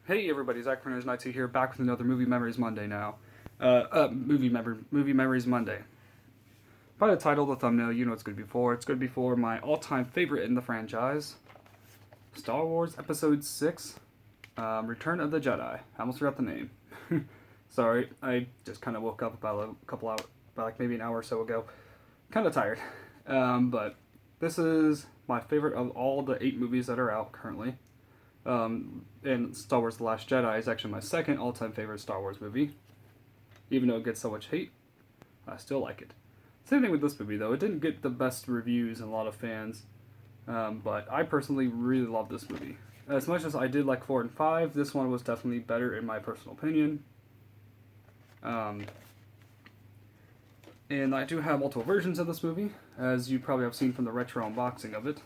Hey everybody, Zach from Night 2 here, back with another Movie Memories Monday now. Movie Memories Monday. By the title, the thumbnail, you know what it's going to be for. It's going to be for my all-time favorite in the franchise, Star Wars Episode 6, Return of the Jedi. I almost forgot the name. Sorry, I just kind of woke up about like maybe an hour or so ago. Kind of tired. But this is my favorite of all the 8 movies that are out currently. And Star Wars The Last Jedi is actually my second all-time favorite Star Wars movie. Even though it gets so much hate, I still like it. Same thing with this movie, though. It didn't get the best reviews and a lot of fans, but I personally really love this movie. As much as I did like 4 and 5, this one was definitely better in my personal opinion. And I do have multiple versions of this movie, as you probably have seen from the retro unboxing of it.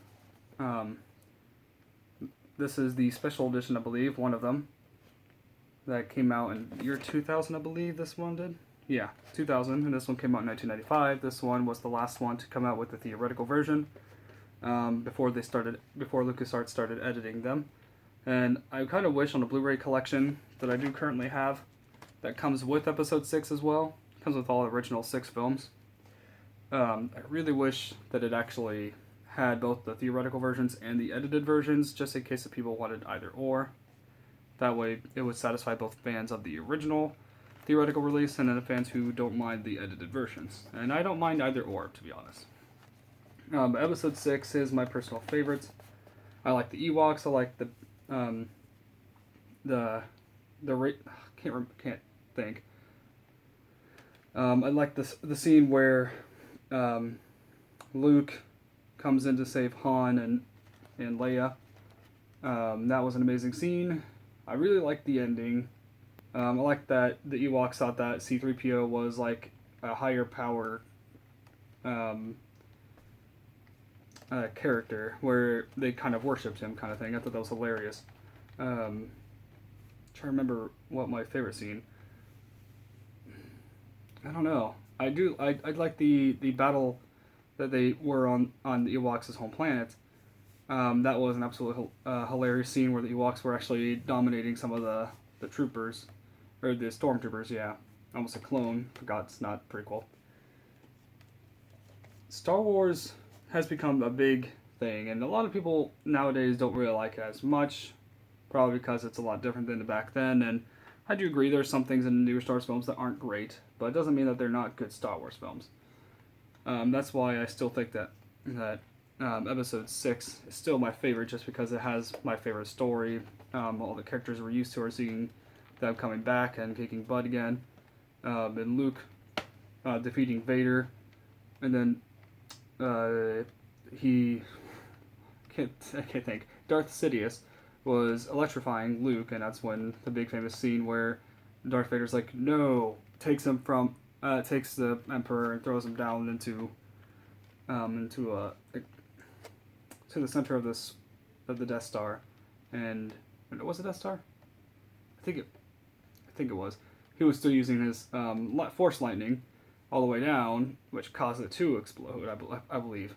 This is the special edition, I believe, one of them, that came out in the year 2000, I believe this one did. Yeah, 2000, and this one came out in 1995. This one was the last one to come out with the theoretical version, before LucasArts started editing them. And I kind of wish on the Blu-ray collection that I do currently have, that comes with Episode 6 as well, comes with all the original 6 films. I really wish that it actually had both the theoretical versions and the edited versions, just in case the people wanted either or. That way it would satisfy both fans of the original theoretical release and then the fans who don't mind the edited versions. And I don't mind either or, to be honest. Episode 6 is my personal favorite. I like the Ewoks. I like can't think. I like the scene where Luke comes in to save Han and Leia. That was an amazing scene. I really liked the ending. I like that the Ewoks thought that C-3PO was like a higher power character, where they kind of worshipped him, kind of thing. I thought that was hilarious. Trying to remember what my favorite scene. I don't know. I like the battle that they were on the Ewoks' home planet. That was an absolutely hilarious scene where the Ewoks were actually dominating some of the troopers, or the stormtroopers, yeah. Almost a clone. Forgot it's not prequel. Star Wars has become a big thing, and a lot of people nowadays don't really like it as much, probably because it's a lot different than back then, and I do agree there's some things in the newer Star Wars films that aren't great, but it doesn't mean that they're not good Star Wars films. That's why I still think that Episode 6 is still my favorite, just because it has my favorite story. All the characters we're used to are seeing them coming back and kicking butt again. And Luke defeating Vader. And then I can't think. Darth Sidious was electrifying Luke, and that's when the big famous scene where Darth Vader's like, no, takes the Emperor and throws him down into to the center of the Death Star. And was it Death Star? I think it was. He was still using his force lightning all the way down, which caused it to explode, I believe.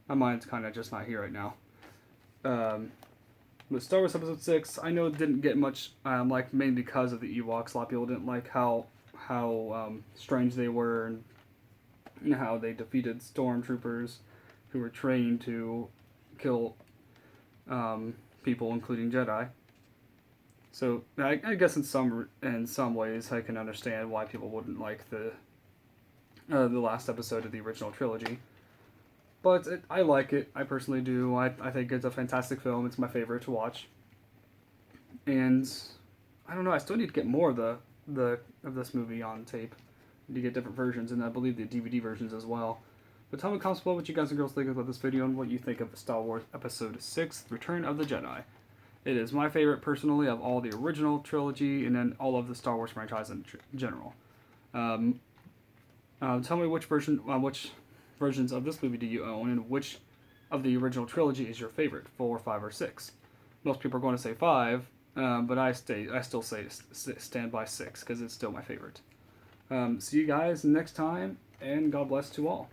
My mind's kind of just not here right now. But Star Wars Episode 6, I know it didn't get much like, mainly because of the Ewoks. A lot of people didn't like how strange they were, and how they defeated stormtroopers who were trained to kill people, including Jedi. So I guess in some ways I can understand why people wouldn't like the last episode of the original trilogy. But I like it. I personally do. I think it's a fantastic film. It's my favorite to watch. And I don't know. I still need to get more of this movie on tape. To get different versions, and I believe the DVD versions as well. But tell me in the comments below what you guys and girls think about this video and what you think of Star Wars Episode 6, Return of the Jedi. It is my favorite, personally, of all the original trilogy, and then all of the Star Wars franchise in general. Tell me which versions of this movie do you own, and which of the original trilogy is your favorite, 4, 5, or 6? Most people are going to say 5, but I still stand by 6, because it's still my favorite. See you guys next time, and God bless to all.